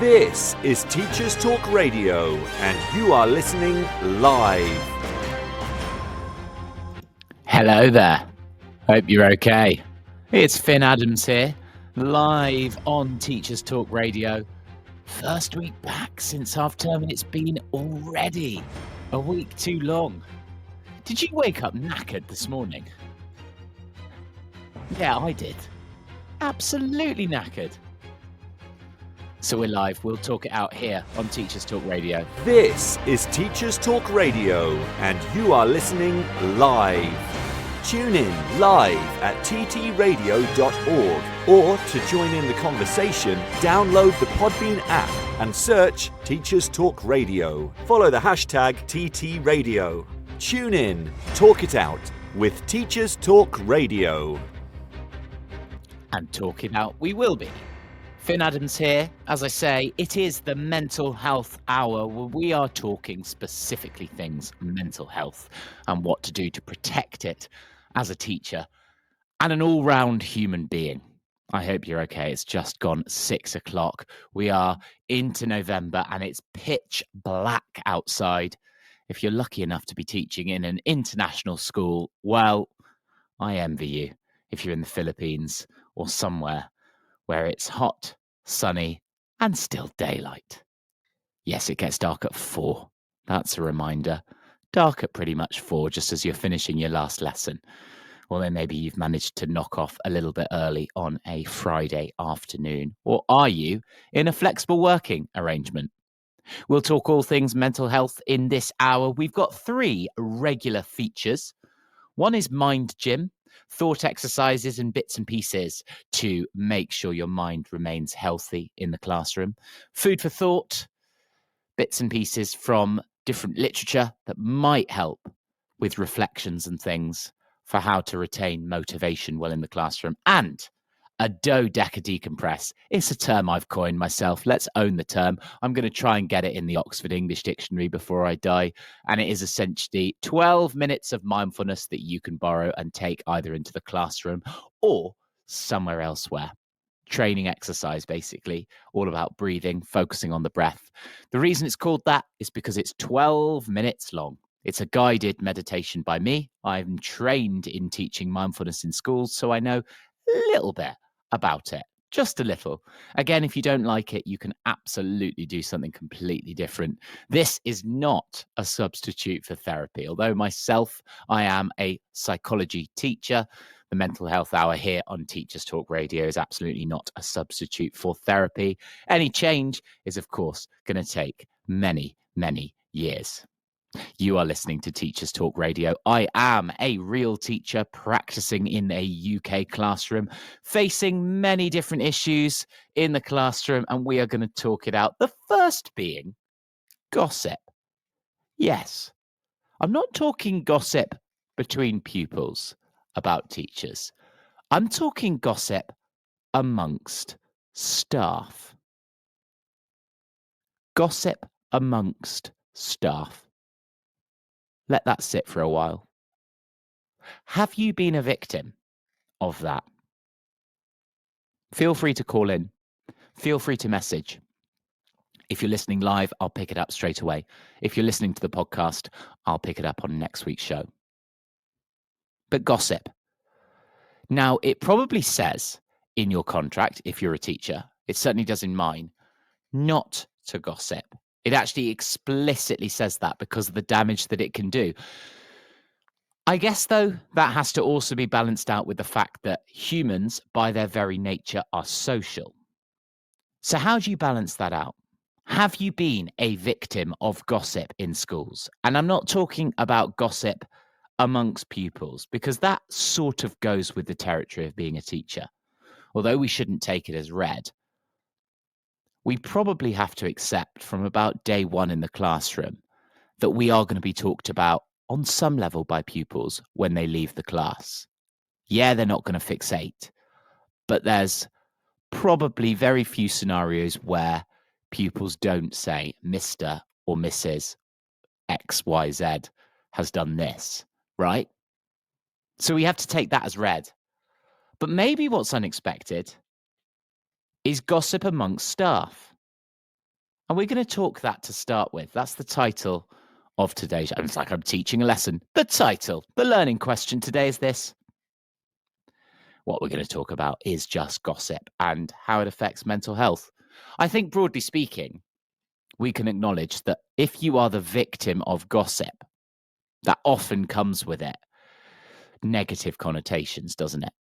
This is Teachers Talk Radio, and you are listening live. Hello there. Hope you're okay. It's Phin Adams here, live on Teachers Talk Radio. First week back since half term, and it's been already a week too long. Did you wake up knackered this morning? Yeah, I did. Absolutely knackered. So we're live. We'll talk it out here on Teachers Talk Radio. This is Teachers Talk Radio, and you are listening live. Tune in live at ttradio.org, or to join in the conversation, download the Podbean app and search Teachers Talk Radio. Follow the hashtag TTRadio. Tune in, talk it out with Teachers Talk Radio. And talk it out we will be. Phin Adams here. As I say, it is the Mental Health Hour, where we are talking specifically things mental health and what to do to protect it as a teacher and an all-round human being. I hope you're okay. It's just gone 6 o'clock. We are into November and it's pitch black outside. If you're lucky enough to be teaching in an international school, well, I envy you. If you're in the Philippines or somewhere where it's hot, sunny, and still daylight. Yes, it gets dark at 4. That's a reminder. Dark at pretty much 4, just as you're finishing your last lesson. Or then maybe you've managed to knock off a little bit early on a Friday afternoon. Or are you in a flexible working arrangement? We'll talk all things mental health in this hour. We've got 3 regular features. One is Mind Gym. Thought exercises and bits and pieces to make sure your mind remains healthy in the classroom. Food for thought, bits and pieces from different literature that might help with reflections and things for how to retain motivation well in the classroom. And a dodeca decompress. It's a term I've coined myself. Let's own the term. I'm going to try and get it in the Oxford English Dictionary before I die. And it is essentially 12 minutes of mindfulness that you can borrow and take either into the classroom or somewhere elsewhere. Training exercise, basically, all about breathing, focusing on the breath. The reason it's called that is because it's 12 minutes long. It's a guided meditation by me. I'm trained in teaching mindfulness in schools, so I know a little bit about it, just a little. Again, if you don't like it, you can absolutely do something completely different. This is not a substitute for therapy. Although myself, I am a psychology teacher, the Mental Health Hour here on Teachers Talk Radio is absolutely not a substitute for therapy. Any change is, of course, going to take many, many years. You are listening to Teachers Talk Radio. I am a real teacher practicing in a UK classroom, facing many different issues in the classroom, and we are going to talk it out. The first being gossip. Yes, I'm not talking gossip between pupils about teachers. I'm talking gossip amongst staff. Gossip amongst staff. Let that sit for a while. Have you been a victim of that? Feel free to call in. Feel free to message. If you're listening live, I'll pick it up straight away. If you're listening to the podcast, I'll pick it up on next week's show. But gossip. Now, it probably says in your contract, if you're a teacher, it certainly does in mine, not to gossip. It actually explicitly says that because of the damage that it can do. I guess, though, that has to also be balanced out with the fact that humans, by their very nature, are social. So how do you balance that out? Have you been a victim of gossip in schools? And I'm not talking about gossip amongst pupils, because that sort of goes with the territory of being a teacher. Although we shouldn't take it as read, we probably have to accept from about day one in the classroom that we are going to be talked about on some level by pupils when they leave the class. Yeah, they're not going to fixate, but there's probably very few scenarios where pupils don't say Mr. or Mrs. XYZ has done this, right? So we have to take that as read. But maybe what's unexpected is gossip amongst staff. And we're going to talk that to start with. That's the title of today's show. It's like I'm teaching a lesson. The title, the learning question today is this. What we're going to talk about is just gossip and how it affects mental health. I think broadly speaking, we can acknowledge that if you are the victim of gossip, that often comes with it negative connotations, doesn't it?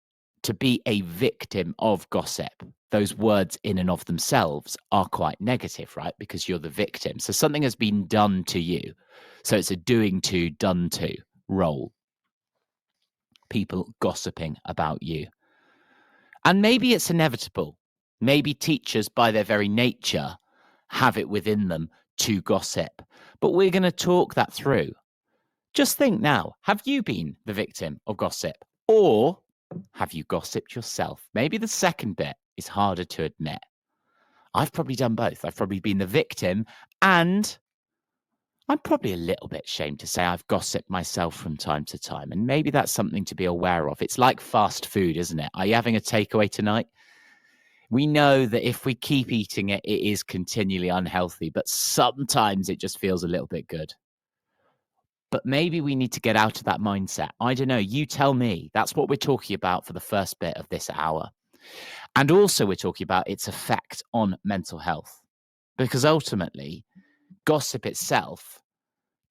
To be a victim of gossip, those words in and of themselves are quite negative, right? Because you're the victim. So something has been done to you. So it's a doing to, done to role. People gossiping about you. And maybe it's inevitable. Maybe teachers, by their very nature, have it within them to gossip. But we're going to talk that through. Just think now, have you been the victim of gossip? Or have you gossiped yourself? Maybe the second bit is harder to admit. I've probably done both. I've probably been the victim, and I'm probably a little bit ashamed to say I've gossiped myself from time to time. And maybe that's something to be aware of. It's like fast food, isn't it? Are you having a takeaway tonight? We know that if we keep eating it, it is continually unhealthy, but sometimes it just feels a little bit good. But maybe we need to get out of that mindset. I don't know. You tell me. That's what we're talking about for the first bit of this hour. And also we're talking about its effect on mental health. Because ultimately, gossip itself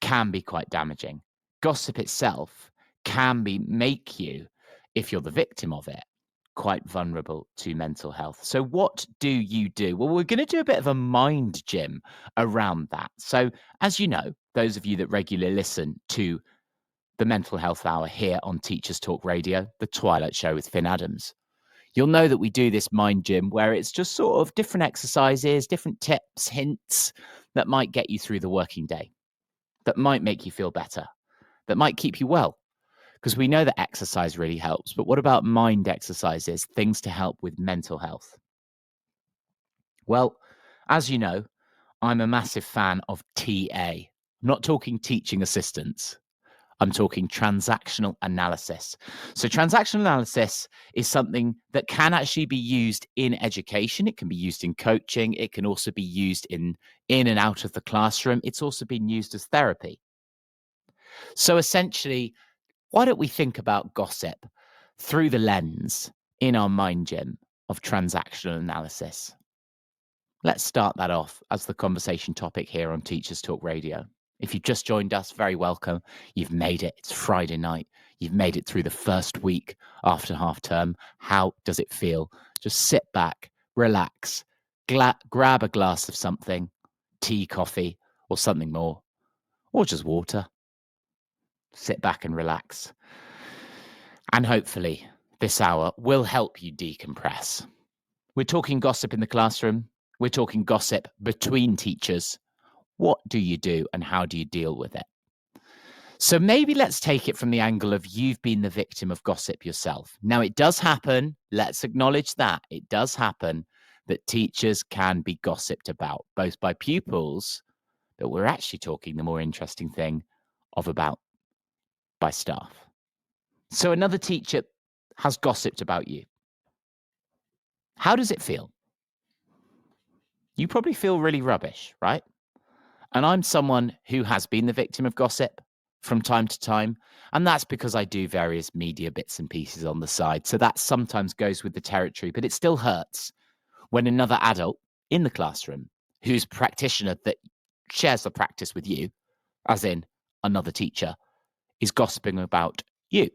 can be quite damaging. Gossip itself can make you, if you're the victim of it, quite vulnerable to mental health. So what do you do? Well, we're going to do a bit of a mind gym around that. So as you know, those of you that regularly listen to the Mental Health Hour here on Teachers Talk Radio, the Twilight Show with Phin Adams, you'll know that we do this mind gym where it's just sort of different exercises, different tips, hints that might get you through the working day, that might make you feel better, that might keep you well. Because we know that exercise really helps, but what about mind exercises, things to help with mental health? Well, as you know, I'm a massive fan of TA. I'm not talking teaching assistants. I'm talking transactional analysis. So transactional analysis is something that can actually be used in education. It can be used in coaching. It can also be used in and out of the classroom. It's also been used as therapy. So essentially, why don't we think about gossip through the lens in our mind gym of transactional analysis? Let's start that off as the conversation topic here on Teachers Talk Radio. If you've just joined us, very welcome. You've made it. It's Friday night. You've made it through the first week after half term. How does it feel? Just sit back, relax, grab a glass of something, tea, coffee, or something more, or just water. Sit back and relax. And hopefully this hour will help you decompress. We're talking gossip in the classroom. We're talking gossip between teachers. What do you do and how do you deal with it? So maybe let's take it from the angle of you've been the victim of gossip yourself. Now, it does happen. Let's acknowledge that. It does happen that teachers can be gossiped about, both by pupils, but we're actually talking the more interesting thing of about by staff. So another teacher has gossiped about you. How does it feel? You probably feel really rubbish, right? And I'm someone who has been the victim of gossip from time to time. And that's because I do various media bits and pieces on the side. So that sometimes goes with the territory, but it still hurts when another adult in the classroom who's a practitioner that shares the practice with you, as in another teacher, is gossiping about you.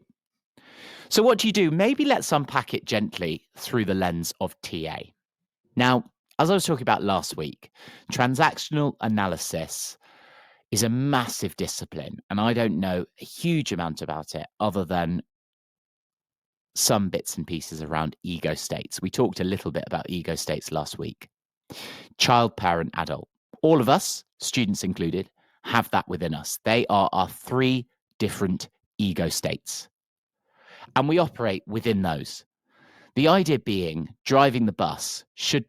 So what do? Maybe let's unpack it gently through the lens of TA. Now, as I was talking about last week, transactional analysis is a massive discipline, and I don't know a huge amount about it other than some bits and pieces around ego states. We talked a little bit about ego states last week. Child, parent, adult. All of us, students included, have that within us. They are our three different ego states, and we operate within those. The idea being driving the bus should,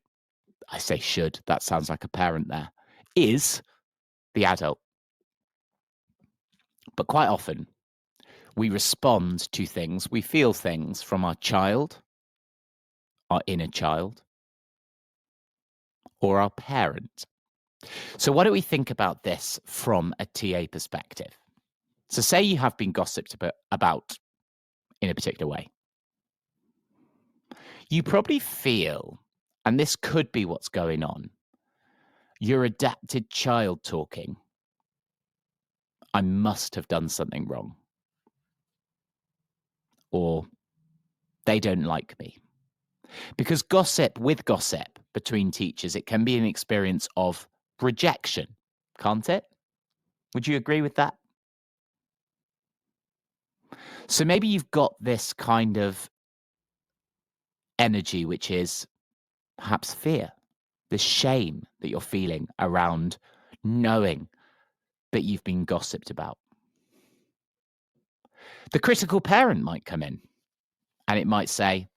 that sounds like a parent there, is the adult. But quite often, we respond to things, we feel things from our child, our inner child, or our parent. So why don't we think about this from a TA perspective? So say you have been gossiped about in a particular way. You probably feel, and this could be what's going on, your adapted child talking. I must have done something wrong. Or they don't like me. Because gossip between teachers, it can be an experience of rejection, can't it? Would you agree with that? So maybe you've got this kind of energy, which is perhaps fear, the shame that you're feeling around knowing that you've been gossiped about. The critical parent might come in and it might say,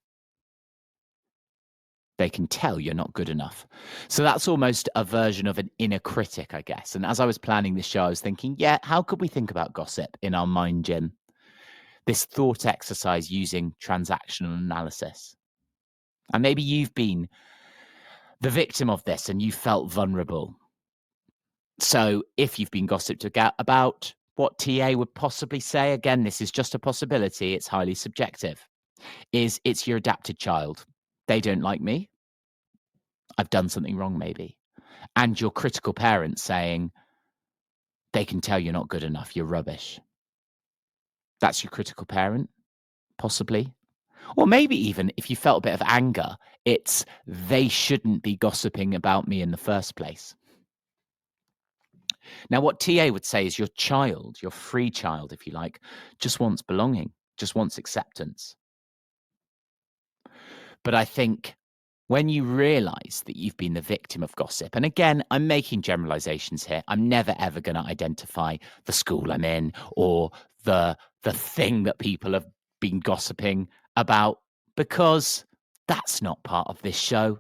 they can tell you're not good enough. So that's almost a version of an inner critic, I guess. And as I was planning this show, I was thinking, yeah, how could we think about gossip in our mind gym? This thought exercise using transactional analysis. And maybe you've been the victim of this and you felt vulnerable. So if you've been gossiped about, what TA would possibly say, again, this is just a possibility, it's highly subjective, is it's your adapted child. They don't like me. I've done something wrong, maybe. And your critical parent saying, they can tell you're not good enough, you're rubbish. That's your critical parent, possibly. Or maybe even if you felt a bit of anger, it's they shouldn't be gossiping about me in the first place. Now, what TA would say is your child, your free child, if you like, just wants belonging, just wants acceptance. But I think when you realize that you've been the victim of gossip, and again, I'm making generalizations here. I'm never, ever going to identify the school I'm in or the thing that people have been gossiping about, because that's not part of this show.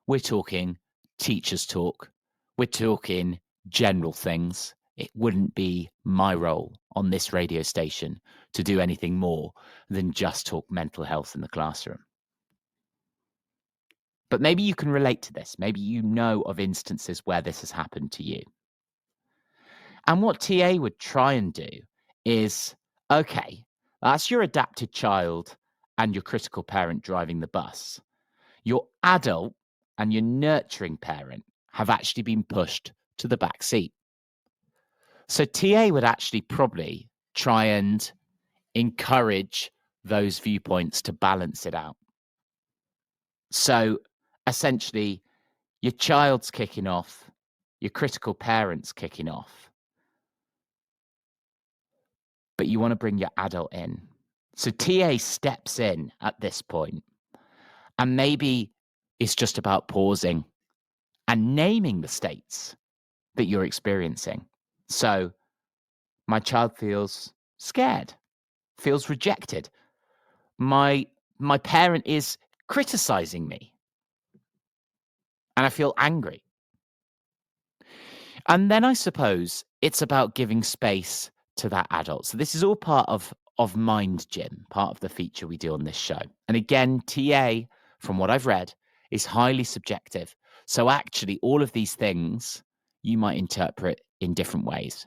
We're talking teachers talk. We're talking general things. It wouldn't be my role on this radio station to do anything more than just talk mental health in the classroom. But maybe you can relate to this. Maybe you know of instances where this has happened to you. And what TA would try and do is, okay, that's your adapted child and your critical parent driving the bus. Your adult and your nurturing parent have actually been pushed to the back seat. So TA would actually probably try and encourage those viewpoints to balance it out. So essentially, your child's kicking off, your critical parent's kicking off, but you want to bring your adult in. So TA steps in at this point, and maybe it's just about pausing and naming the states that you're experiencing. So my child feels scared, feels rejected. My parent is criticizing me, and I feel angry. And then I suppose it's about giving space to that adult. So this is all part of Mind Gym, part of the feature we do on this show. And again, TA, from what I've read, is highly subjective. So actually, all of these things you might interpret in different ways.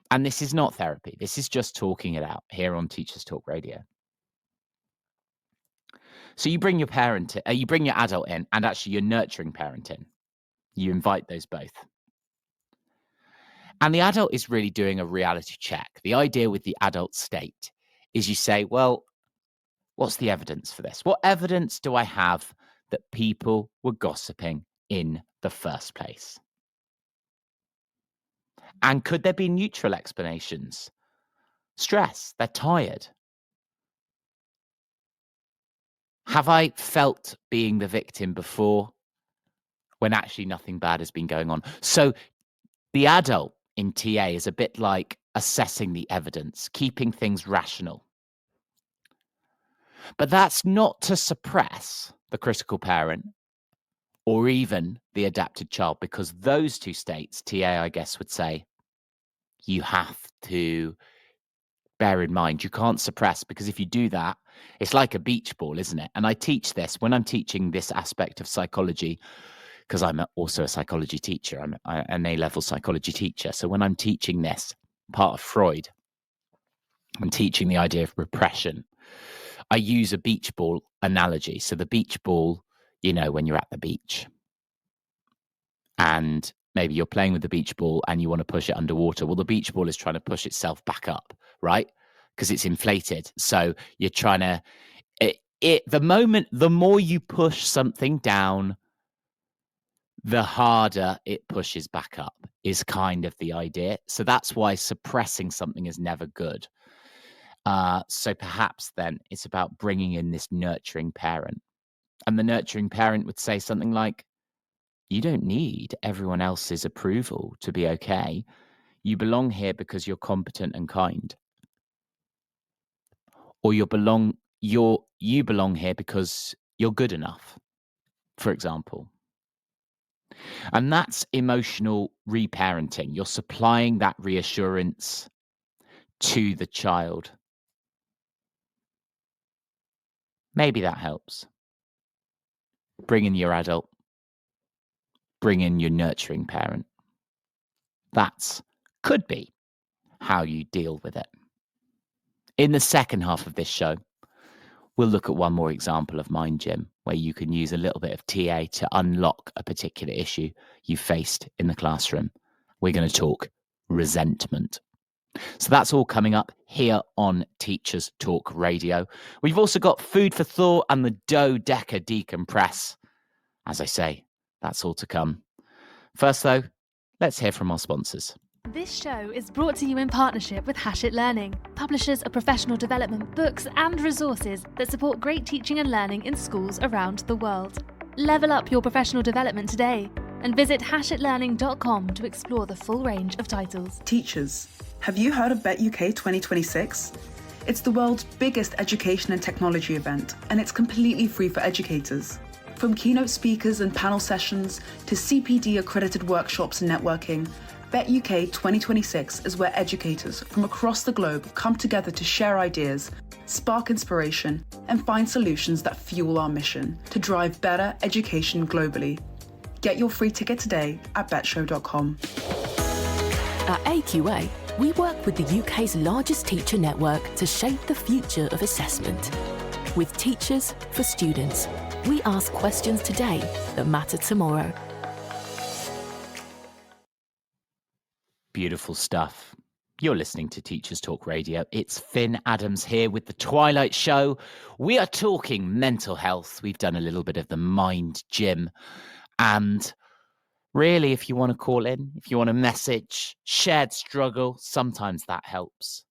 And this is not therapy. This is just talking it out here on Teachers Talk Radio. So you bring your you bring your adult in, and actually your nurturing parent in. You invite those both. And the adult is really doing a reality check. The idea with the adult state is you say, well, what's the evidence for this? What evidence do I have that people were gossiping in the first place? And could there be neutral explanations? Stress, they're tired. Have I felt being the victim before when actually nothing bad has been going on? So the adult in TA is a bit like assessing the evidence, keeping things rational. But that's not to suppress the critical parent or even the adapted child, because those two states, TA, I guess, would say, you have to bear in mind. You can't suppress, because if you do that, it's like a beach ball, isn't it? And I teach this when I'm teaching this aspect of psychology. because I'm also a psychology teacher. I'm an A-level psychology teacher. So when I'm teaching this part of Freud, I'm teaching the idea of repression. I use a beach ball analogy. So the beach ball, when you're at the beach and maybe you're playing with the beach ball and you want to push it underwater. Well, the beach ball is trying to push itself back up, right? Because it's inflated. So you're trying to, the more you push something down, the harder it pushes back up is kind of the idea. So that's why suppressing something is never good. So perhaps then it's about bringing in this nurturing parent. And the nurturing parent would say something like, you don't need everyone else's approval to be okay. You belong here because you're competent and kind. Or you belong here because you're good enough, for example. And that's emotional reparenting. You're supplying that reassurance to the child. Maybe that helps. Bring in your adult. Bring in your nurturing parent. Could be how you deal with it. In the second half of this show, we'll look at one more example of Mind Gym, where you can use a little bit of TA to unlock a particular issue you faced in the classroom. We're going to talk resentment. So that's all coming up here on Teachers Talk Radio. We've also got Food for Thought and the Dodeca Decompress. As I say, that's all to come. First, though, let's hear from our sponsors. This show is brought to you in partnership with Hachette Learning, publishers of professional development books and resources that support great teaching and learning in schools around the world. Level up your professional development today and visit hachetlearning.com to explore the full range of titles. Teachers, have you heard of Bet UK 2026? It's the world's biggest education and technology event, and it's completely free for educators. From keynote speakers and panel sessions to CPD accredited workshops and networking, Bet UK 2026 is where educators from across the globe come together to share ideas, spark inspiration, and find solutions that fuel our mission to drive better education globally. Get your free ticket today at betshow.com. At AQA, we work with the UK's largest teacher network to shape the future of assessment. With teachers for students, we ask questions today that matter tomorrow. Beautiful stuff. You're listening to Teachers Talk Radio. It's Phin Adams here with the Twilight Show. We are talking mental health. We've done a little bit of the Mind Gym. And really, if you want to call in, if you want to message, shared struggle, sometimes that helps.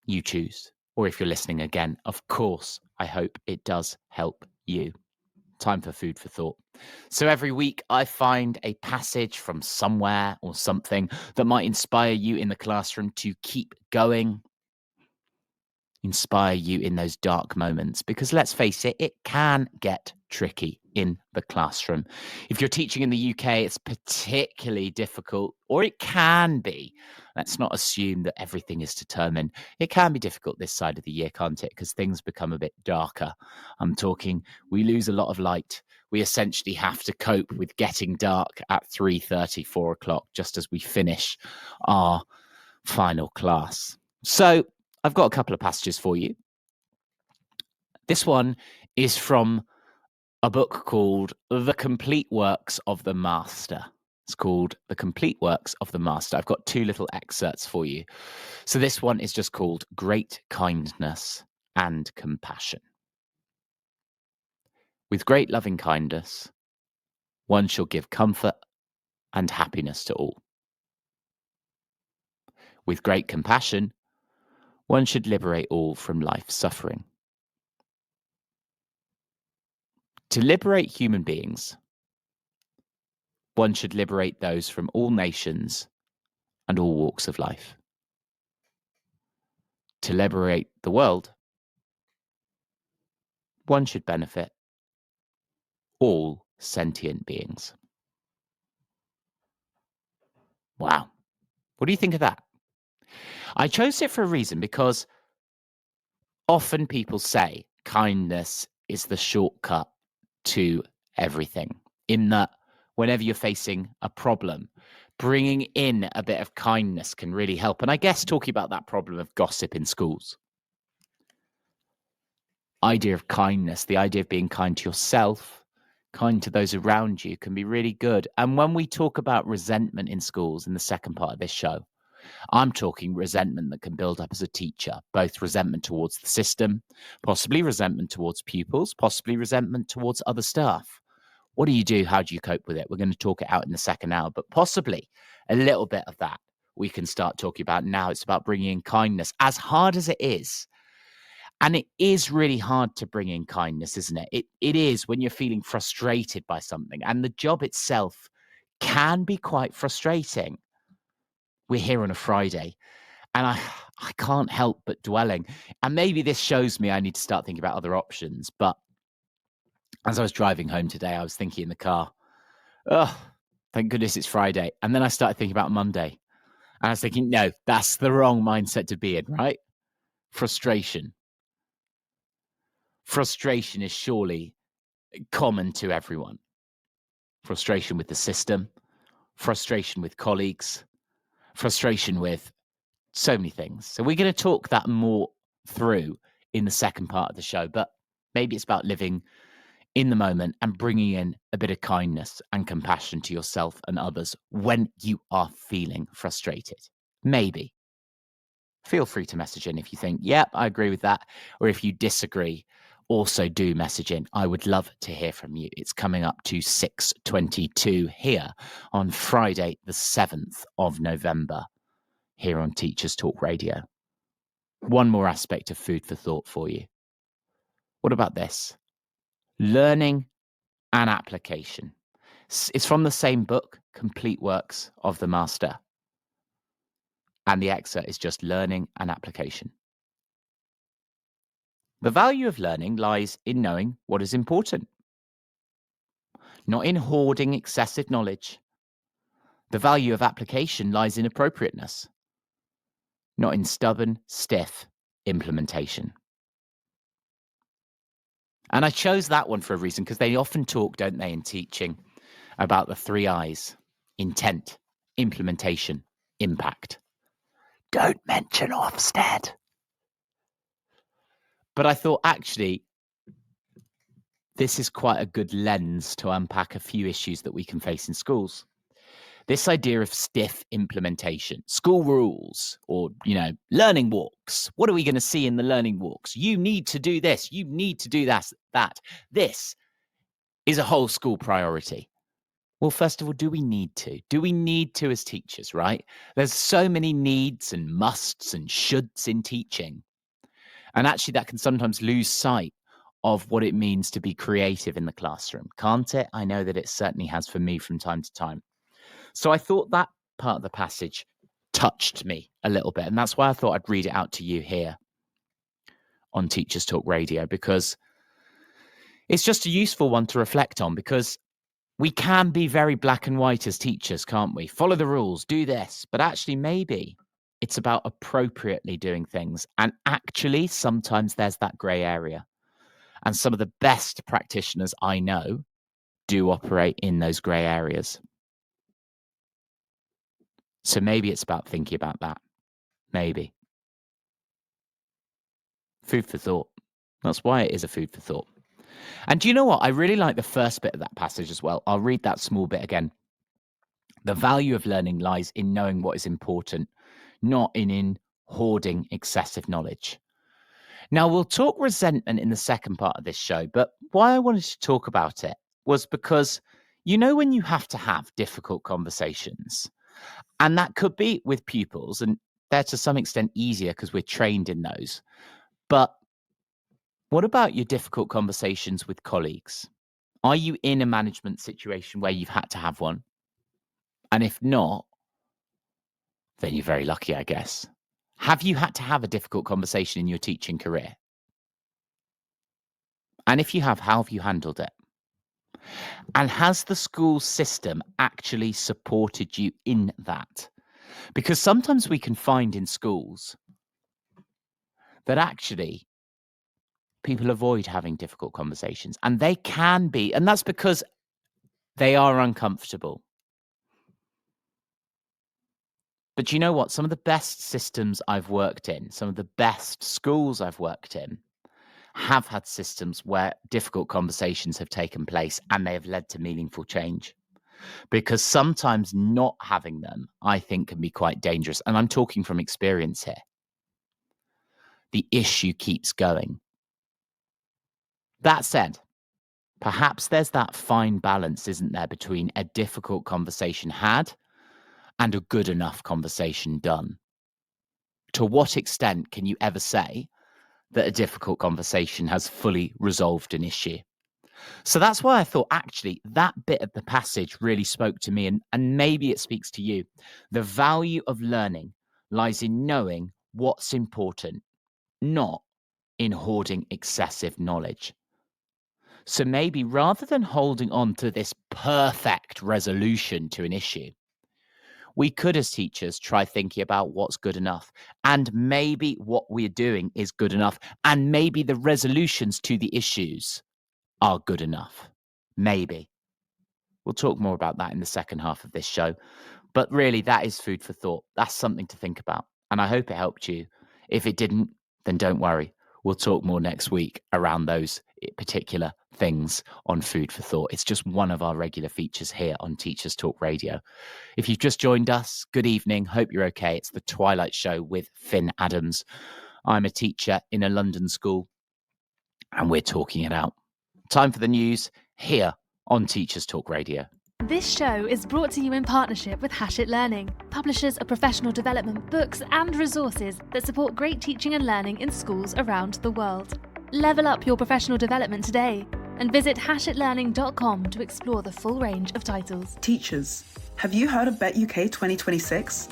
You choose. Or if you're listening again, of course, I hope it does help you. Time for food for thought. So every week I find a passage from somewhere or something that might inspire you in the classroom to keep going, inspire you in those dark moments, because let's face it, it can get tricky in the classroom. If you're teaching in the UK, it's particularly difficult, or it can be. Let's not assume that everything is determined. It can be difficult this side of the year, can't it? Because things become a bit darker. I'm talking, we lose a lot of light. We essentially have to cope with getting dark at 3:30, 4 o'clock, just as we finish our final class. So I've got a couple of passages for you. This one is from a book called The Complete Works of the Master. It's called The Complete Works of the Master. I've got two little excerpts for you. So this one is just called Great Kindness and Compassion. With great loving kindness, one shall give comfort and happiness to all. With great compassion, one should liberate all from life's suffering. To liberate human beings, one should liberate those from all nations and all walks of life. To liberate the world, one should benefit all sentient beings. Wow. What do you think of that? I chose it for a reason, because often people say kindness is the shortcut to everything, in that whenever you're facing a problem, bringing in a bit of kindness can really help. And I guess talking about that problem of gossip in schools, idea of kindness, the idea of being kind to yourself, kind to those around you can be really good. And when we talk about resentment in schools in the second part of this show, I'm talking resentment that can build up as a teacher, both resentment towards the system, possibly resentment towards pupils, possibly resentment towards other staff. What do you do? How do you cope with it? We're going to talk it out in the second hour, but possibly a little bit of that we can start talking about now. It's about bringing in kindness, as hard as it is. And it is really hard to bring in kindness, isn't it? It is when you're feeling frustrated by something. And the job itself can be quite frustrating. We're here on a Friday, and I can't help but dwelling. And maybe this shows me I need to start thinking about other options. But as I was driving home today, I was thinking in the car, oh, thank goodness it's Friday. And then I started thinking about Monday. And I was thinking, no, that's the wrong mindset to be in, right? Frustration. Frustration is surely common to everyone. Frustration with the system, frustration with colleagues, frustration with so many things. So we're going to talk that more through in the second part of the show, but maybe it's about living in the moment and bringing in a bit of kindness and compassion to yourself and others when you are feeling frustrated. Maybe. Feel free to message in if you think, yep, I agree with that. Or if you disagree, also do message in. I would love to hear from you. It's coming up to 6:22 here on Friday, the 7th of November, here on Teachers Talk Radio. One more aspect of food for thought for you. What about this? Learning and application. It's from the same book, Complete Works of the Master. And the excerpt is just learning and application. The value of learning lies in knowing what is important, not in hoarding excessive knowledge. The value of application lies in appropriateness, not in stubborn, stiff implementation. And I chose that one for a reason, because they often talk, don't they, in teaching about the 3 I's: intent, implementation, impact. Don't mention Ofsted. But I thought, actually, this is quite a good lens to unpack a few issues that we can face in schools. This idea of stiff implementation, school rules, or, learning walks. What are we going to see in the learning walks? You need to do this. You need to do that. This is a whole school priority. Well, first of all, do we need to? Do we need to as teachers, right? There's so many needs and musts and shoulds in teaching. And actually, that can sometimes lose sight of what it means to be creative in the classroom, can't it? I know that it certainly has for me from time to time. So I thought that part of the passage touched me a little bit. And that's why I thought I'd read it out to you here on Teachers Talk Radio, because it's just a useful one to reflect on, because we can be very black and white as teachers, can't we? Follow the rules, do this. But actually, maybe it's about appropriately doing things. And actually, sometimes there's that grey area. And some of the best practitioners I know do operate in those grey areas. So maybe it's about thinking about that. Maybe. Food for thought. That's why it is a food for thought. And do you know what? I really like the first bit of that passage as well. I'll read that small bit again. The value of learning lies in knowing what is important, not in hoarding excessive knowledge. Now, we'll talk resentment in the second part of this show, but why I wanted to talk about it was because, when you have to have difficult conversations, and that could be with pupils, and they're to some extent easier because we're trained in those. But what about your difficult conversations with colleagues? Are you in a management situation where you've had to have one? And if not, then you're very lucky, I guess. Have you had to have a difficult conversation in your teaching career? And if you have, how have you handled it? And has the school system actually supported you in that? Because sometimes we can find in schools that actually people avoid having difficult conversations, and they can be, and that's because They are uncomfortable. But you know what? Some of the best systems I've worked in, some of the best schools I've worked in, have had systems where difficult conversations have taken place and they have led to meaningful change. Because sometimes not having them, I think, can be quite dangerous. And I'm talking from experience here. The issue keeps going. That said, perhaps there's that fine balance, isn't there, between a difficult conversation had and a good enough conversation done. To what extent can you ever say that a difficult conversation has fully resolved an issue? So that's why I thought actually that bit of the passage really spoke to me, and maybe it speaks to you. The value of learning lies in knowing what's important, not in hoarding excessive knowledge. So maybe rather than holding on to this perfect resolution to an issue, we could, as teachers, try thinking about what's good enough. And maybe what we're doing is good enough. And maybe the resolutions to the issues are good enough. Maybe. We'll talk more about that in the second half of this show. But really, that is food for thought. That's something to think about. And I hope it helped you. If it didn't, then don't worry. We'll talk more next week around those particular things on food for thought. It's just one of our regular features here on Teachers Talk Radio. If you've just joined us, good evening. Hope you're okay. It's the Twilight Show with Phin Adams. I'm a teacher in a London school, and we're talking it out. Time for the news here on Teachers Talk Radio. This show is brought to you in partnership with Hachette Learning, publishers of professional development books and resources that support great teaching and learning in schools around the world. Level up your professional development today and visit hachetlearning.com to explore the full range of titles. Teachers, have you heard of Bet UK 2026?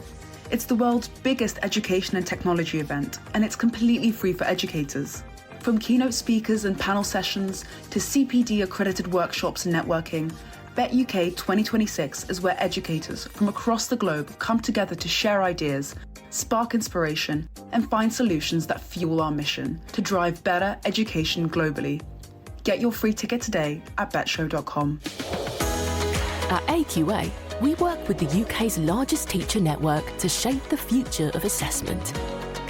It's the world's biggest education and technology event, and it's completely free for educators. From keynote speakers and panel sessions to CPD accredited workshops and networking, Bet UK 2026 is where educators from across the globe come together to share ideas, spark inspiration, and find solutions that fuel our mission to drive better education globally. Get your free ticket today at betshow.com. At AQA, we work with the UK's largest teacher network to shape the future of assessment.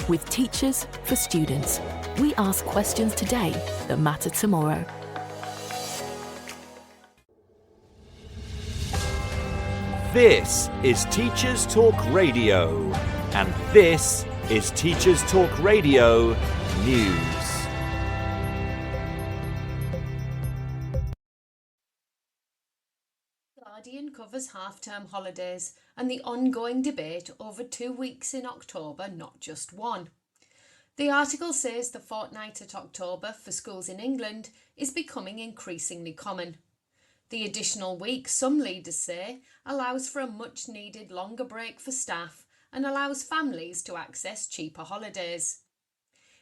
With teachers for students, we ask questions today that matter tomorrow. This is Teachers Talk Radio, and this is Teachers Talk Radio News. Guardian covers half-term holidays and the ongoing debate over 2 weeks in October, not just one. The article says the fortnight at October for schools in England is becoming increasingly common. The additional week, some leaders say, allows for a much-needed longer break for staff and allows families to access cheaper holidays.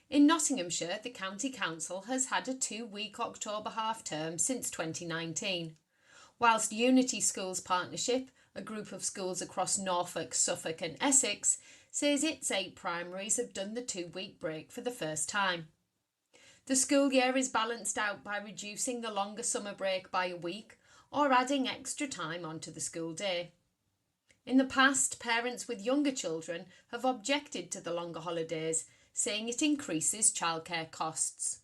In Nottinghamshire, the County Council has had a 2-week October half-term since 2019, whilst Unity Schools Partnership, a group of schools across Norfolk, Suffolk and Essex, says its 8 primaries have done the 2-week break for the first time. The school year is balanced out by reducing the longer summer break by a week or adding extra time onto the school day. In the past, parents with younger children have objected to the longer holidays, saying it increases childcare costs.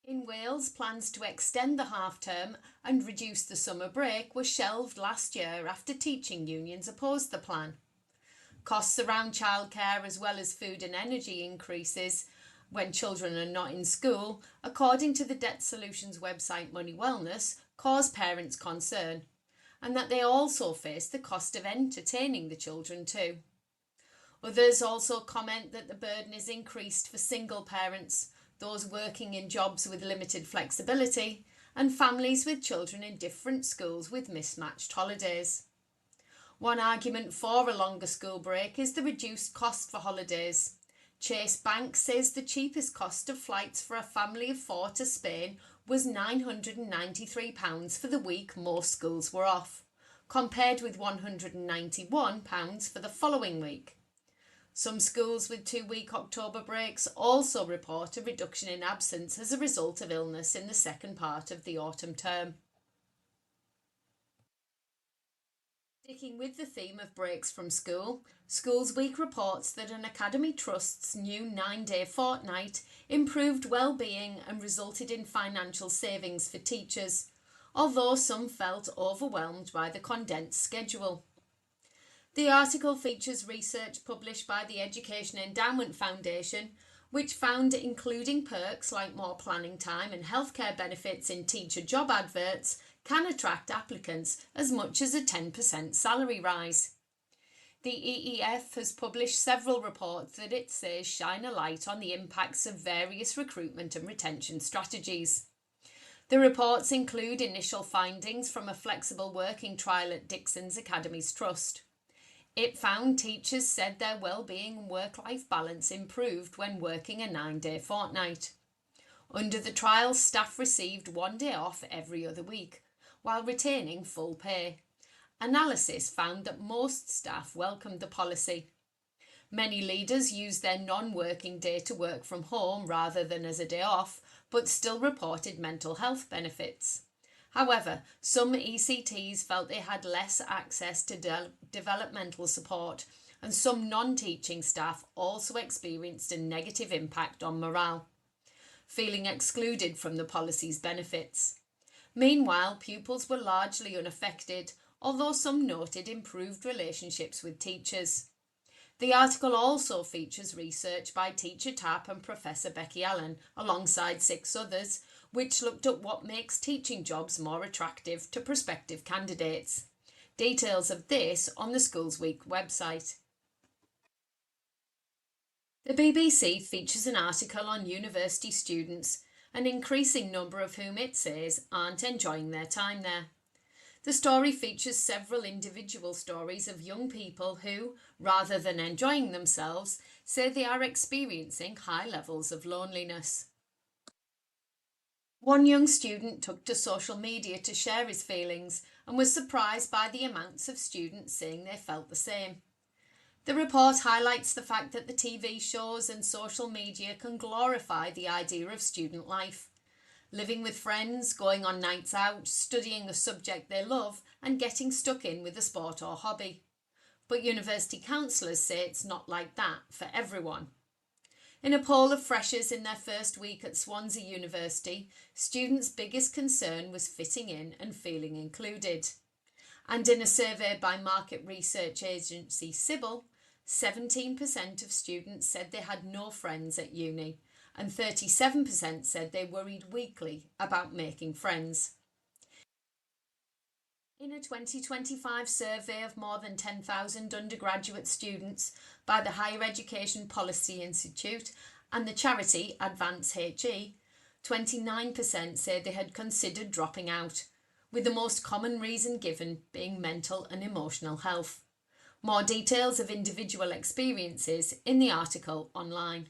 In Wales, plans to extend the half-term and reduce the summer break were shelved last year after teaching unions opposed the plan. Costs around childcare as well as food and energy increases when children are not in school, according to the Debt Solutions website Money Wellness, cause parents concern, and that they also face the cost of entertaining the children too. Others also comment that the burden is increased for single parents, those working in jobs with limited flexibility, and families with children in different schools with mismatched holidays. One argument for a longer school break is the reduced cost for holidays. Chase Bank says the cheapest cost of flights for a family of 4 to Spain was £993 for the week most schools were off, compared with £191 for the following week. Some schools with 2-week October breaks also report a reduction in absence as a result of illness in the second part of the autumn term. Sticking with the theme of breaks from school, Schools Week reports that an Academy Trust's new 9-day fortnight improved well-being and resulted in financial savings for teachers, although some felt overwhelmed by the condensed schedule. The article features research published by the Education Endowment Foundation, which found including perks like more planning time and healthcare benefits in teacher job adverts can attract applicants as much as a 10% salary rise. The EEF has published several reports that it says shine a light on the impacts of various recruitment and retention strategies. The reports include initial findings from a flexible working trial at Dixon's Academies Trust. It found teachers said their well-being and work-life balance improved when working a 9-day fortnight. Under the trial, staff received 1 day off every other week, while retaining full pay. Analysis found that most staff welcomed the policy. Many leaders used their non-working day to work from home rather than as a day off, but still reported mental health benefits. However, some ECTs felt they had less access to developmental support, and some non-teaching staff also experienced a negative impact on morale, feeling excluded from the policy's benefits. Meanwhile, pupils were largely unaffected, although some noted improved relationships with teachers. The article also features research by Teacher Tapp and Professor Becky Allen, alongside 6 others, which looked at what makes teaching jobs more attractive to prospective candidates. Details of this on the Schools Week website. The BBC features an article on university students, an increasing number of whom it says aren't enjoying their time there. The story features several individual stories of young people who, rather than enjoying themselves, say they are experiencing high levels of loneliness. One young student took to social media to share his feelings and was surprised by the amounts of students saying they felt the same. The report highlights the fact that the TV shows and social media can glorify the idea of student life. Living with friends, going on nights out, studying a subject they love, and getting stuck in with a sport or hobby. But university counsellors say it's not like that for everyone. In a poll of freshers in their first week at Swansea University, students' biggest concern was fitting in and feeling included. And in a survey by market research agency Sybil, 17% of students said they had no friends at uni, and 37% said they worried weekly about making friends. In a 2025 survey of more than 10,000 undergraduate students by the Higher Education Policy Institute and the charity Advance HE, 29% said they had considered dropping out, with the most common reason given being mental and emotional health. More details of individual experiences in the article online.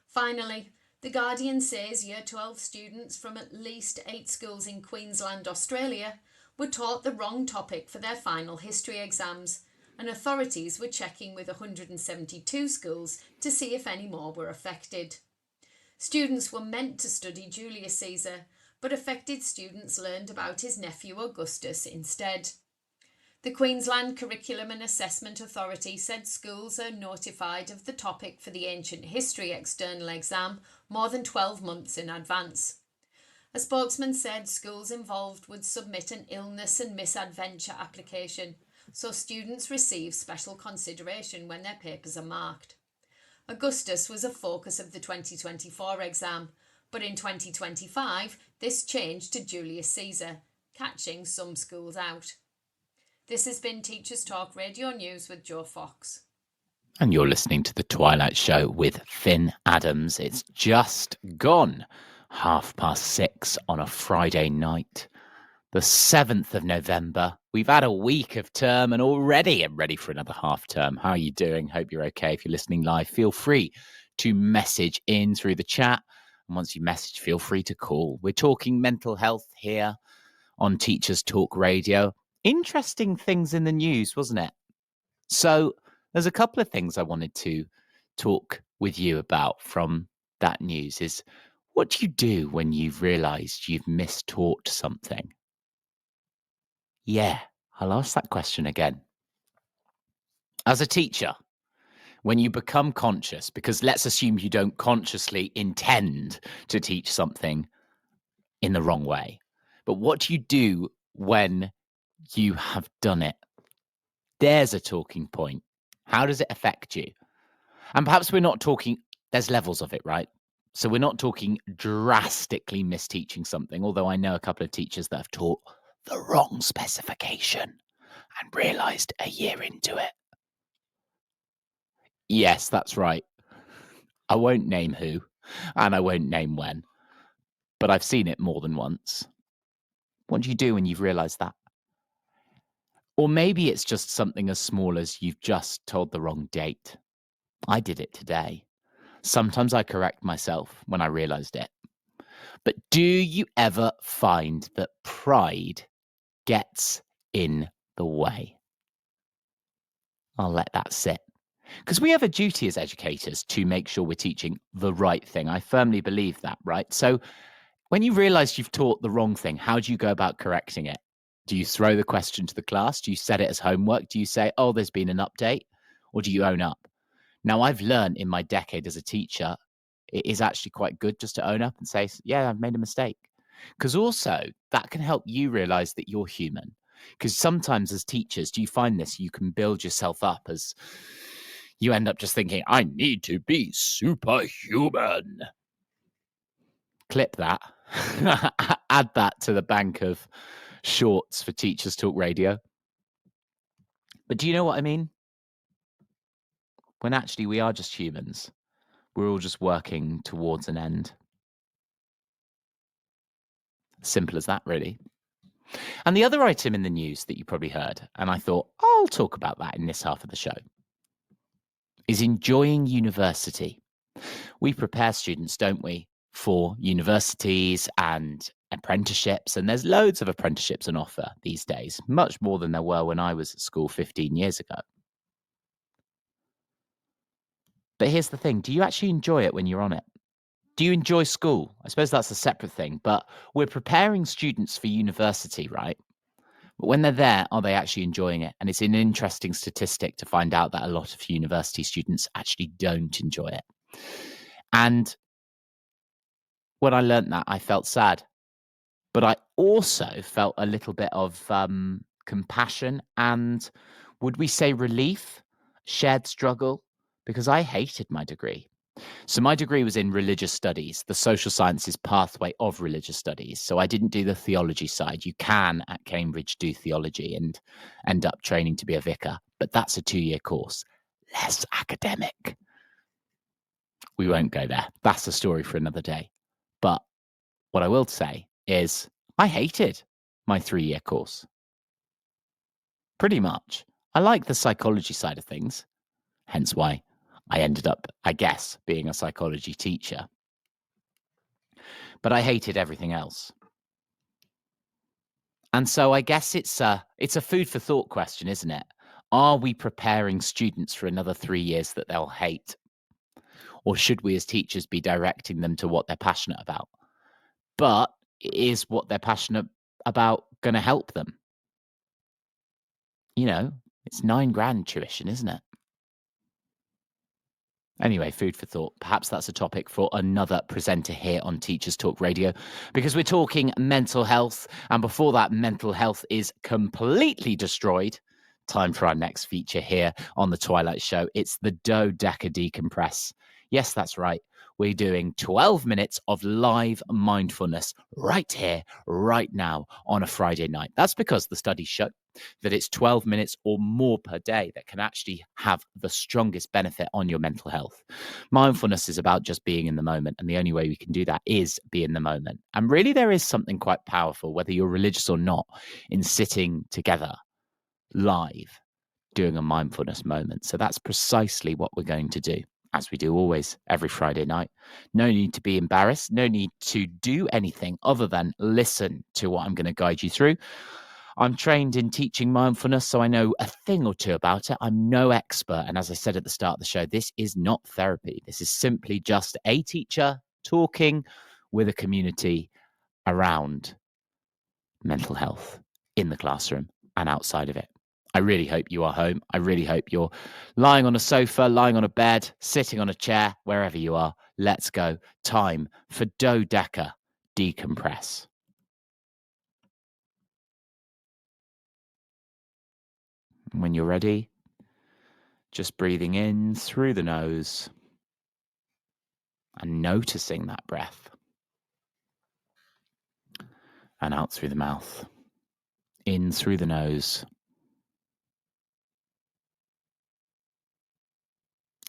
Finally, The Guardian says Year 12 students from at least 8 schools in Queensland, Australia, were taught the wrong topic for their final history exams, and authorities were checking with 172 schools to see if any more were affected. Students were meant to study Julius Caesar, but affected students learned about his nephew Augustus instead. The Queensland Curriculum and Assessment Authority said schools are notified of the topic for the ancient history external exam more than 12 months in advance. A spokesman said schools involved would submit an illness and misadventure application, so students receive special consideration when their papers are marked. Augustus was a focus of the 2024 exam, but in 2025 this changed to Julius Caesar, catching some schools out. This has been Teachers Talk Radio News with Joe Fox. And you're listening to The Twilight Show with Phin Adams. It's just gone 6:30 on a Friday night, the 7th of November. We've had a week of term and already I'm ready for another half term. How are you doing? Hope you're okay. If you're listening live, feel free to message in through the chat. And once you message, feel free to call. We're talking mental health here on Teachers Talk Radio. Interesting things in the news, wasn't it? So there's a couple of things I wanted to talk with you about from that news. Is what do you do when you've realized you've mistaught something? Yeah, I'll ask that question again. As a teacher, when you become conscious, because let's assume you don't consciously intend to teach something in the wrong way, but what do you do when you have done it? There's a talking point. How does it affect you? And perhaps we're not talking, there's levels of it, right? So we're not talking drastically misteaching something, although I know a couple of teachers that have taught the wrong specification and realized a year into it. Yes, that's right. I won't name who, and I won't name when, but I've seen it more than once. What do you do when you've realized that? Or maybe it's just something as small as you've just told the wrong date. I did it today. Sometimes I correct myself when I realized it. But do you ever find that pride gets in the way? I'll let that sit. Because we have a duty as educators to make sure we're teaching the right thing. I firmly believe that, right? So when you realize you've taught the wrong thing, how do you go about correcting it? Do you throw the question to the class? Do you set it as homework? Do you say, oh, there's been an update? Or do you own up? Now, I've learned in my decade as a teacher, it is actually quite good just to own up and say, yeah, I've made a mistake. Because also that can help you realize that you're human. Because sometimes as teachers, do you find this? You can build yourself up as you end up just thinking, I need to be superhuman. Clip that. Add that to the bank of shorts for Teachers Talk Radio. But do you know what I mean? When actually we are just humans. We're all just working towards an end. Simple as that, really. And the other item in the news that you probably heard, and I thought, I'll talk about that in this half of the show, is enjoying university. We prepare students, don't we, for universities and apprenticeships, and there's loads of apprenticeships on offer these days, much more than there were when I was at school 15 years ago. But here's the thing, do you actually enjoy it when you're on it? Do you enjoy school? I suppose that's a separate thing, but we're preparing students for university, right? But when they're there, are they actually enjoying it? And it's an interesting statistic to find out that a lot of university students actually don't enjoy it. And when I learned that, I felt sad. But I also felt a little bit of compassion and, would we say, relief, shared struggle, because I hated my degree. So my degree was in religious studies, the social sciences pathway of religious studies. So I didn't do the theology side. You can at Cambridge do theology and end up training to be a vicar, but that's a 2-year course, less academic. We won't go there. That's a story for another day. But what I will say is I hated my 3-year course. Pretty much. I like the psychology side of things, hence why I ended up, I guess, being a psychology teacher. But I hated everything else. And so I guess it's a food for thought question, isn't it? Are we preparing students for another 3 years that they'll hate? Or should we as teachers be directing them to what they're passionate about? But is what they're passionate about going to help them? You know, it's $9,000 tuition, isn't it? Anyway, food for thought. Perhaps that's a topic for another presenter here on Teachers Talk Radio, because we're talking mental health. And before that mental health is completely destroyed, time for our next feature here on the Twilight Show. It's the Dodeca Decompress. Yes, that's right. We're doing 12 minutes of live mindfulness right here, right now on a Friday night. That's because the studies show that it's 12 minutes or more per day that can actually have the strongest benefit on your mental health. Mindfulness is about just being in the moment, and the only way we can do that is be in the moment. And really, there is something quite powerful, whether you're religious or not, in sitting together live doing a mindfulness moment. So that's precisely what we're going to do, as we do always every Friday night. No need to be embarrassed. No need to do anything other than listen to what I'm going to guide you through. I'm trained in teaching mindfulness, so I know a thing or two about it. I'm no expert. And as I said at the start of the show, this is not therapy. This is simply just a teacher talking with a community around mental health in the classroom and outside of it. I really hope you are home. I really hope you're lying on a sofa, lying on a bed, sitting on a chair, wherever you are. Let's go. Time for dodeca decompress. When you're ready, just breathing in through the nose and noticing that breath. And out through the mouth. In through the nose.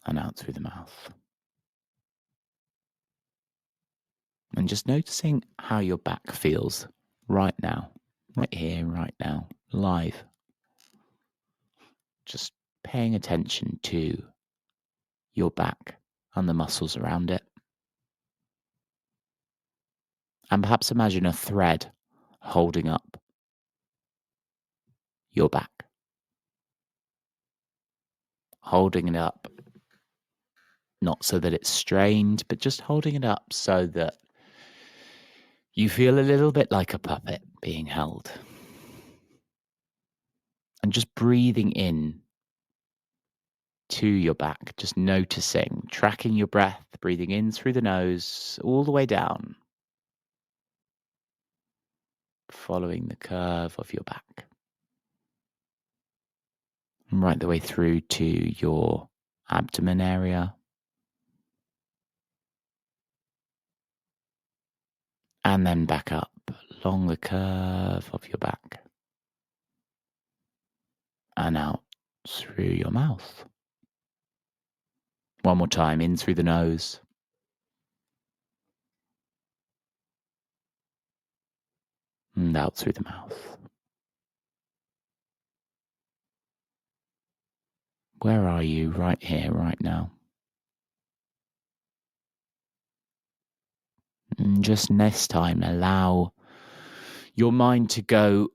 And out through the mouth. And just noticing how your back feels right now. Right here, right now. Live. Just paying attention to your back and the muscles around it. And perhaps imagine a thread holding up your back. Holding it up, not so that it's strained, but just holding it up so that you feel a little bit like a puppet being held. And just breathing in to your back, just noticing, tracking your breath, breathing in through the nose, all the way down, following the curve of your back. And right the way through to your abdomen area. And then back up along the curve of your back. And out through your mouth. One more time, in through the nose. And out through the mouth. Where are you right here, right now? And just next time, allow your mind to go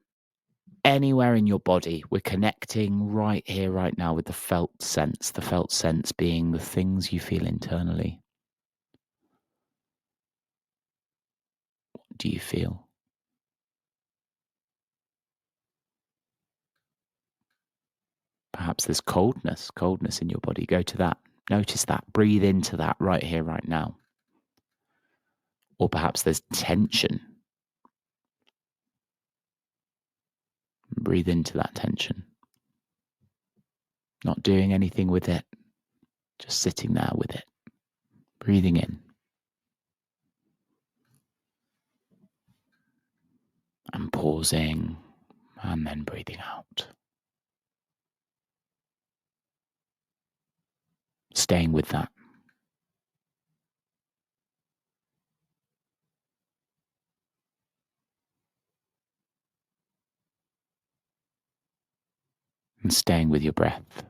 anywhere in your body. We're connecting right here, right now with the felt sense being the things you feel internally. What do you feel? Perhaps there's coldness in your body. Go to that. Notice that. Breathe into that right here, right now. Or perhaps there's tension. Breathe into that tension. Not doing anything with it. Just sitting there with it. Breathing in. And pausing. And then breathing out. Staying with that. And staying with your breath.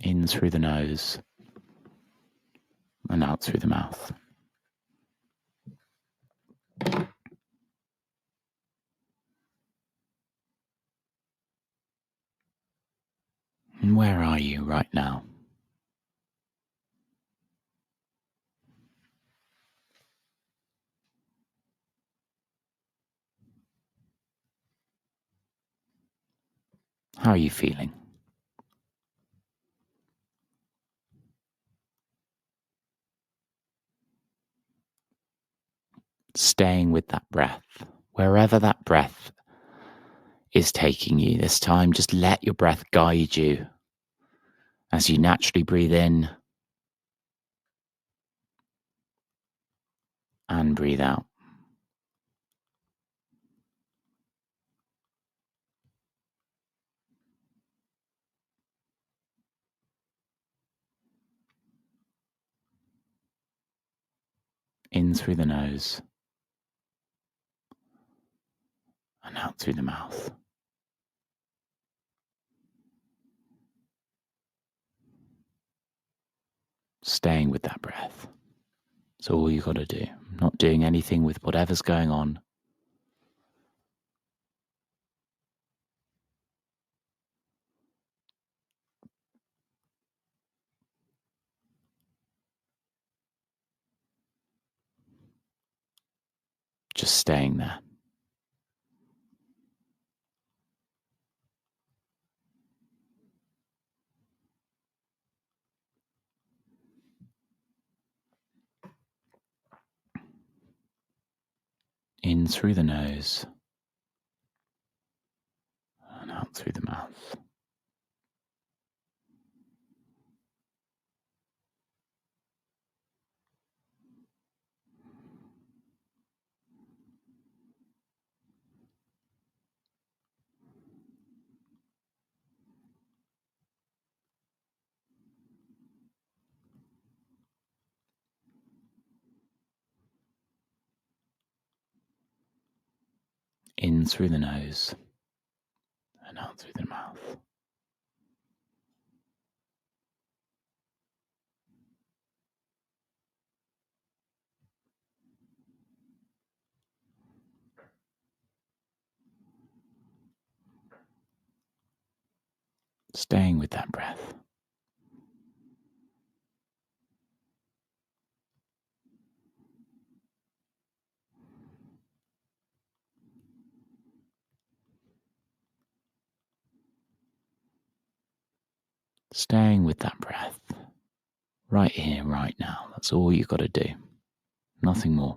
In through the nose. And out through the mouth. And where are you right now? How are you feeling? Staying with that breath. Wherever that breath is taking you this time, just let your breath guide you as you naturally breathe in and breathe out. In through the nose and out through the mouth. Staying with that breath. It's all you got to do. Not doing anything with whatever's going on. Just staying there. In through the nose and out through the mouth. In through the nose and out through the mouth. Staying with that breath. Staying with that breath. Right here, right now. That's all you've got to do. Nothing more.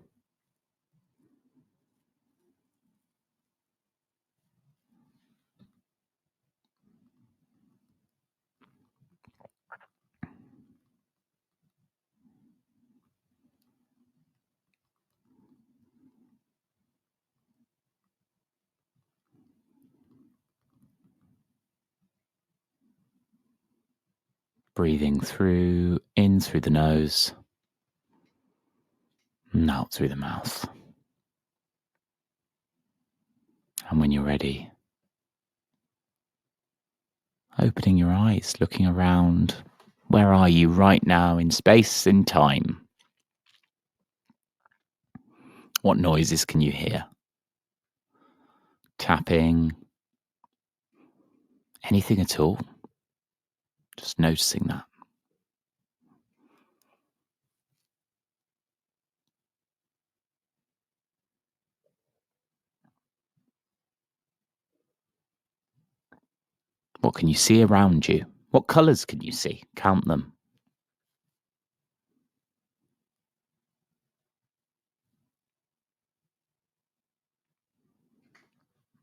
Breathing through, in through the nose, and out through the mouth. And when you're ready, opening your eyes, looking around. Where are you right now in space, in time? What noises can you hear? Tapping? Anything at all? Just noticing that. What can you see around you? What colours can you see? Count them.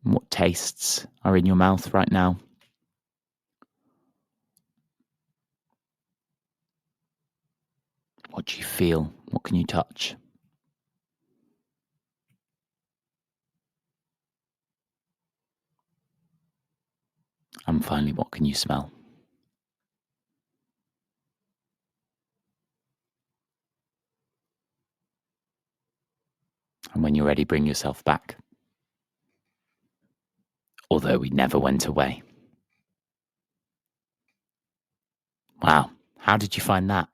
What tastes are in your mouth right now? What do you feel? What can you touch? And finally, what can you smell? And when you're ready, bring yourself back. Although we never went away. Wow, how did you find that?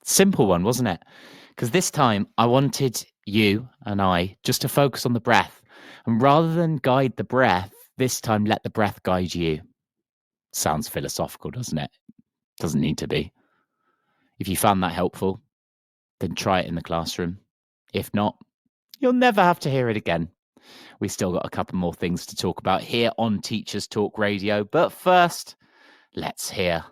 Simple one, wasn't it? Because this time I wanted you and I just to focus on the breath. And rather than guide the breath, this time let the breath guide you. Sounds philosophical, doesn't it? Doesn't need to be. If you found that helpful, then try it in the classroom. If not, you'll never have to hear it again. We've still got a couple more things to talk about here on Teachers Talk Radio. But first, let's hear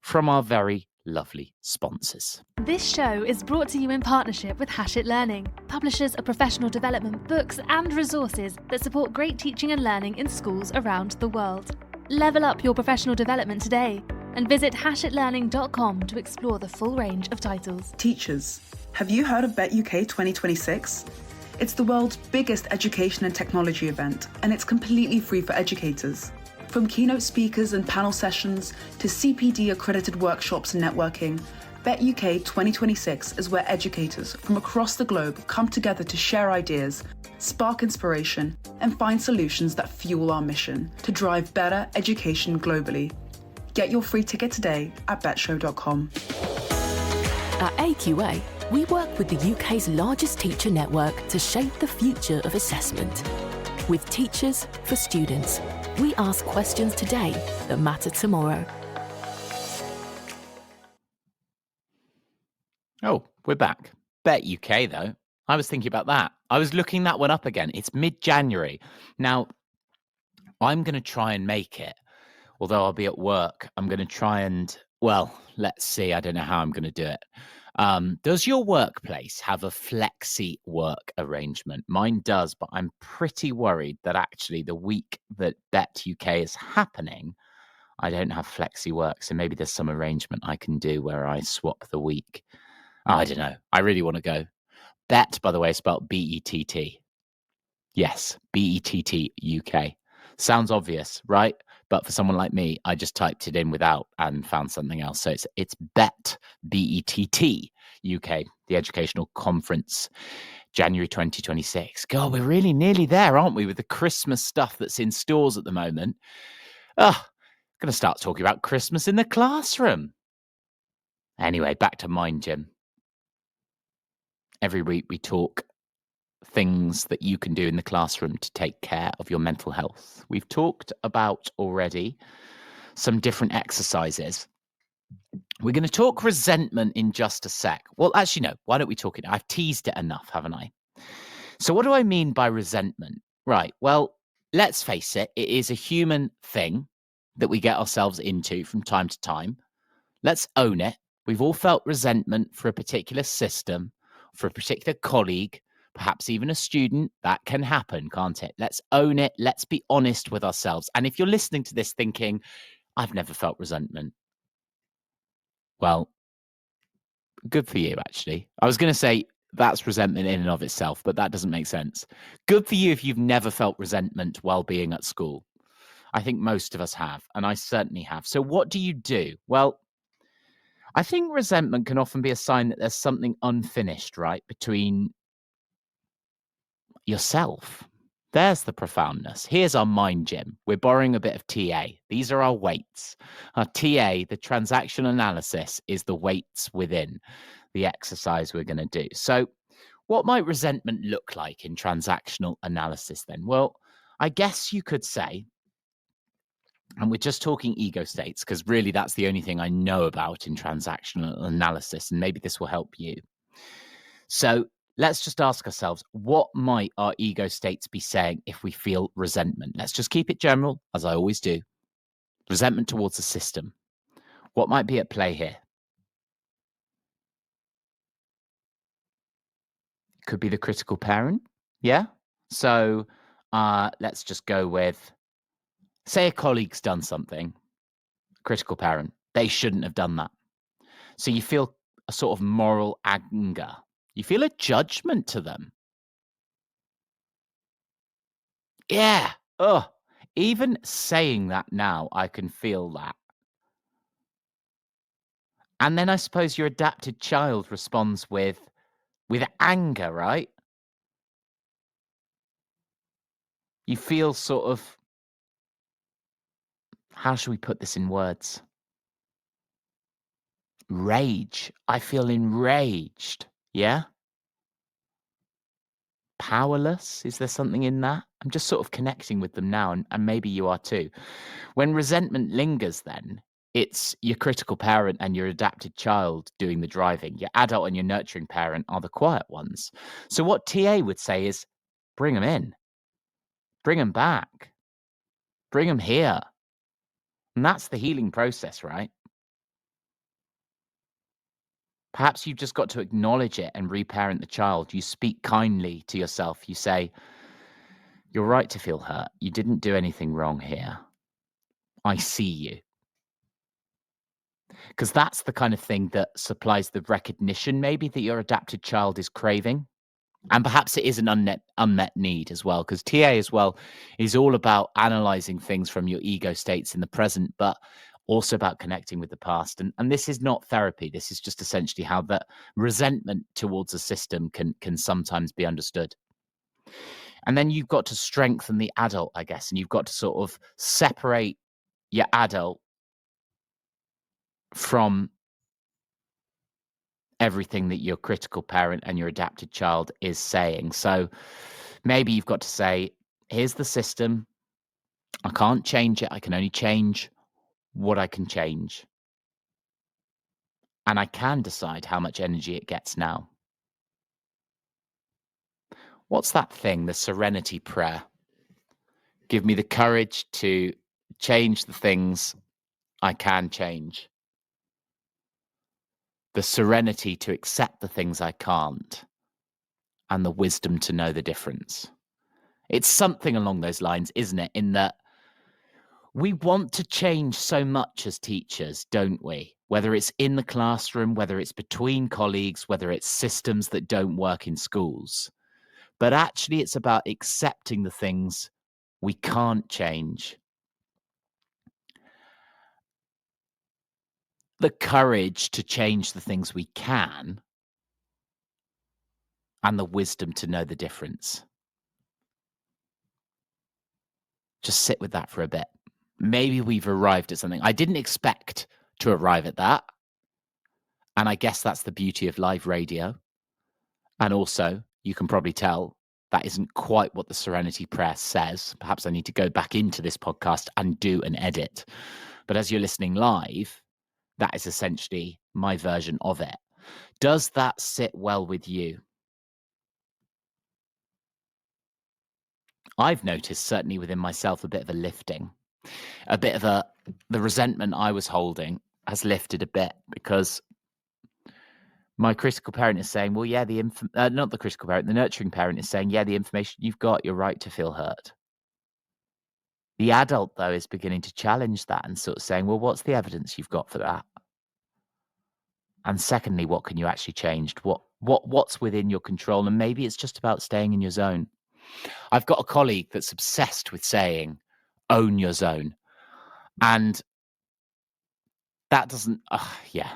from our very lovely sponsors. This show is brought to you in partnership with Hachette Learning, publishers of professional development books and resources that support great teaching and learning in schools around the world. Level up your professional development today and visit hachetlearning.com to explore the full range of titles. Teachers, have you heard of Bet UK 2026? It's the world's biggest education and technology event, and it's completely free for educators. From keynote speakers and panel sessions to CPD accredited workshops and networking, Bet UK 2026 is where educators from across the globe come together to share ideas, spark inspiration, and find solutions that fuel our mission to drive better education globally. Get your free ticket today at betshow.com. At AQA, we work with the UK's largest teacher network to shape the future of assessment. With teachers for students, we ask questions today that matter tomorrow. Oh, we're back. Bet UK, though. I was thinking about that. I was looking that one up again. It's mid-January. Now, I'm going to try and make it. Although I'll be at work, I'm going to try and, well, let's see. I don't know how I'm going to do it. Does your workplace have a flexi work arrangement? Mine does, but I'm pretty worried that actually the week that Bet UK is happening, I don't have flexi work. So maybe there's some arrangement I can do where I swap the week. Oh, I don't know. I really want to go. Bet, by the way, spelled BETT. Yes, BETT UK. Sounds obvious, right? But for someone like me, I just typed it in without and found something else. So it's BETT, BETT UK, the Educational Conference, January 2026. God, we're really nearly there, aren't we, with the Christmas stuff that's in stores at the moment? Oh, going to start talking about Christmas in the classroom. Anyway, back to Mind Gym. Every week we talk things that you can do in the classroom to take care of your mental health. We've talked about already some different exercises. We're going to talk resentment in just a sec. Well, actually, no. Why don't we talk it? I've teased it enough, haven't I? So what do I mean by resentment? Right. Well, let's face it. It is a human thing that we get ourselves into from time to time. Let's own it. We've all felt resentment for a particular system, for a particular colleague, perhaps even a student. That can happen, can't it? Let's own it. Let's be honest with ourselves. And if you're listening to this thinking, I've never felt resentment, well, good for you, actually. I was going to say that's resentment in and of itself, but that doesn't make sense. Good for you if you've never felt resentment while being at school. I think most of us have, and I certainly have. So what do you do? Well, I think resentment can often be a sign that there's something unfinished, right, between yourself. There's the profoundness. Here's our mind gym. We're borrowing a bit of TA. These are our weights. Our TA, the transaction analysis, is the weights within the exercise we're going to do. So what might resentment look like in transactional analysis then? Well, I guess you could say, and we're just talking ego states, because really that's the only thing I know about in transactional analysis, and maybe this will help you. So let's just ask ourselves, what might our ego states be saying if we feel resentment? Let's just keep it general, as I always do. Resentment towards the system. What might be at play here? Could be the critical parent. Yeah. So let's just go with, say a colleague's done something, critical parent. They shouldn't have done that. So you feel a sort of moral anger. You feel a judgment to them. Yeah. Oh, even saying that now, I can feel that. And then I suppose your adapted child responds with anger, right? You feel sort of, how should we put this in words? Rage. I feel enraged. Yeah? Powerless. Is there something in that? I'm just sort of connecting with them now, and maybe you are too. When resentment lingers, then it's your critical parent and your adapted child doing the driving. Your adult and your nurturing parent are the quiet ones. So what TA would say is, bring them in, bring them back, bring them here. And that's the healing process, right? Perhaps you've just got to acknowledge it and reparent the child. You speak kindly to yourself. You say, you're right to feel hurt. You didn't do anything wrong here. I see you. Because that's the kind of thing that supplies the recognition maybe that your adapted child is craving. And perhaps it is an unmet need as well, because TA as well is all about analyzing things from your ego states in the present, but also about connecting with the past. And this is not therapy. This is just essentially how that resentment towards a system can sometimes be understood. And then you've got to strengthen the adult, I guess, and you've got to sort of separate your adult from everything that your critical parent and your adapted child is saying. So maybe you've got to say, here's the system. I can't change it. I can only change what I can change. And I can decide how much energy it gets now. What's that thing? The serenity prayer. Give me the courage to change the things I can change. the serenity to accept the things I can't, and the wisdom to know the difference. It's something along those lines, isn't it? In that we want to change so much as teachers, don't we? Whether it's in the classroom, whether it's between colleagues, whether it's systems that don't work in schools. But actually, it's about accepting the things we can't change. The courage to change the things we can, and the wisdom to know the difference. Just sit with that for a bit. Maybe we've arrived at something. I didn't expect to arrive at that. And I guess that's the beauty of live radio. And also, you can probably tell that isn't quite what the Serenity Prayer says. Perhaps I need to go back into this podcast and do an edit. But as you're listening live, that is essentially my version of it. Does that sit well with you? I've noticed, certainly within myself, a bit of a lifting. A bit of the resentment I was holding has lifted a bit, because my critical parent is saying, well, yeah, not the critical parent, the nurturing parent is saying, yeah, the information you've got, you're right to feel hurt. The adult, though, is beginning to challenge that and sort of saying, well, what's the evidence you've got for that? And secondly, what can you actually change? What's within your control? And maybe it's just about staying in your zone. I've got a colleague that's obsessed with saying, own your zone. And that doesn't, yeah.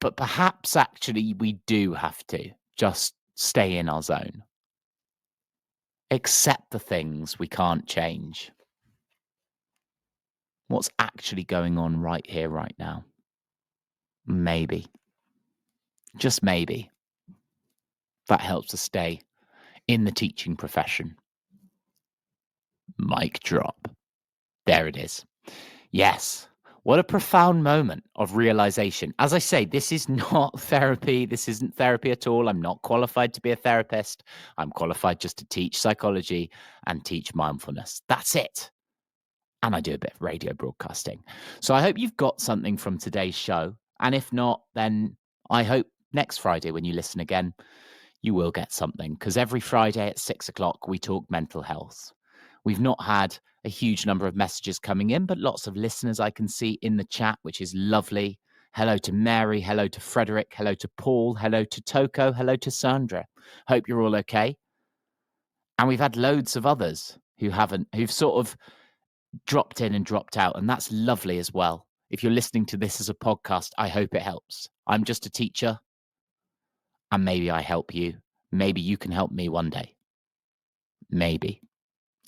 But perhaps actually we do have to just stay in our zone. Accept the things we can't change. What's actually going on right here, right now? Maybe. Just maybe. That helps us stay in the teaching profession. Mic drop. There it is. Yes. What a profound moment of realization. As I say, this is not therapy. This isn't therapy at all. I'm not qualified to be a therapist. I'm qualified just to teach psychology and teach mindfulness. That's it. And I do a bit of radio broadcasting. So I hope you've got something from today's show. And if not, then I hope next Friday when you listen again, you will get something, because every Friday at 6:00, we talk mental health. We've not had a huge number of messages coming in, but lots of listeners I can see in the chat, which is lovely. Hello to Mary. Hello to Frederick. Hello to Paul. Hello to Toko. Hello to Sandra. Hope you're all okay. And we've had loads of others who've sort of dropped in and dropped out. And that's lovely as well. If you're listening to this as a podcast, I hope it helps. I'm just a teacher. And maybe I help you. Maybe you can help me one day. Maybe.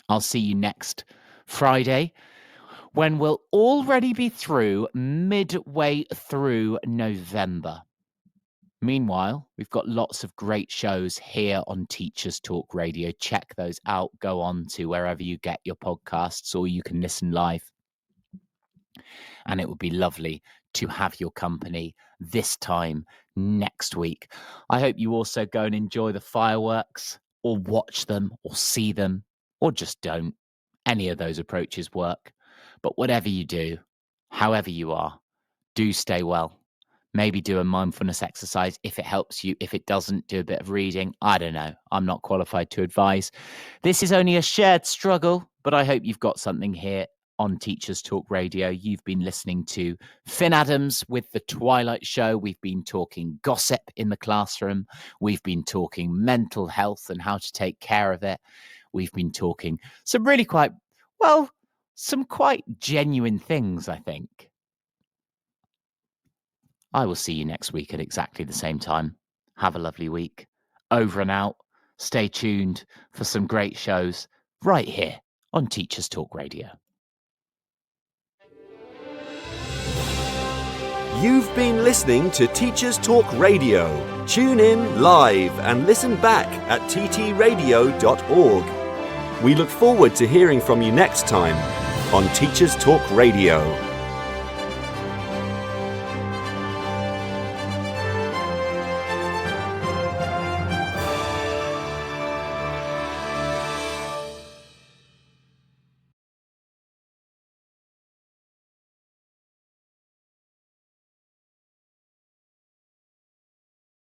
I'll see you next Friday, when we'll already be midway through November. Meanwhile, we've got lots of great shows here on Teachers Talk Radio. Check those out. Go on to wherever you get your podcasts, or you can listen live. And it would be lovely to have your company this time next week. I hope you also go and enjoy the fireworks, or watch them, or see them, or just don't. Any of those approaches work. But whatever you do, however you are, do stay well. Maybe do a mindfulness exercise if it helps you. If it doesn't, do a bit of reading. I don't know. I'm not qualified to advise. This is only a shared struggle, but I hope you've got something here on Teachers Talk Radio. You've been listening to Phin Adams with the Twilight Show. We've been talking gossip in the classroom. We've been talking mental health and how to take care of it. We've been talking some quite genuine things, I think. I will see you next week at exactly the same time. Have a lovely week. Over and out. Stay tuned for some great shows right here on Teachers Talk Radio. You've been listening to Teachers Talk Radio. Tune in live and listen back at ttradio.org. We look forward to hearing from you next time on Teachers Talk Radio.